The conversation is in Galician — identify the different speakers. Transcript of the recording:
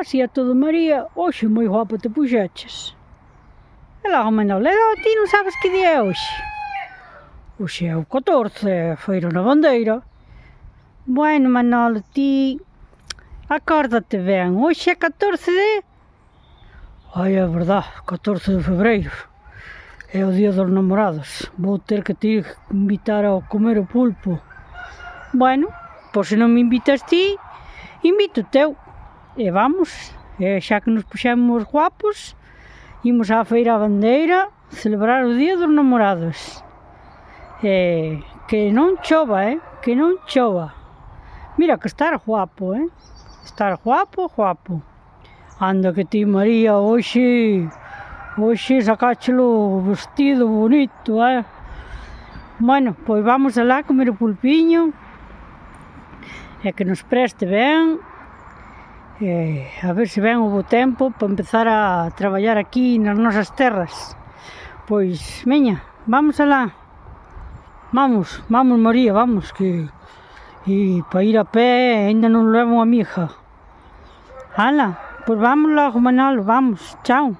Speaker 1: Así é todo, María, hoxe moi guapa te puxeches. E logo Manolo, ti non sabes que día é hoxe? Hoxe é o 14, feira na bandeira. Bueno, Manolo, ti acórdate ben, hoxe é 14 de... Ai, é verdade, 14 de febreiro. É o día dos namorados. Vou ter que te invitar a comer o pulpo. Bueno, pois se non me invitas ti, invito teu. E vamos, xa que nos puxemos guapos, imos á feira a bandeira celebrar o día dos namorados. Que non chova, que non chova. Mira que estar guapo, estar guapo, guapo. Anda que ti, María, hoxe sacáchelo vestido bonito, Bueno, pois vamos alá comer o pulpiño e que nos preste ben, a ver se ven o bo tempo para empezar a traballar aquí nas nosas terras. Pois, veña, vamos alá. Vamos, María, vamos, que para ir a pé ainda non levo a miga. Ala, pois vamos logo, Manolo, vamos, chao.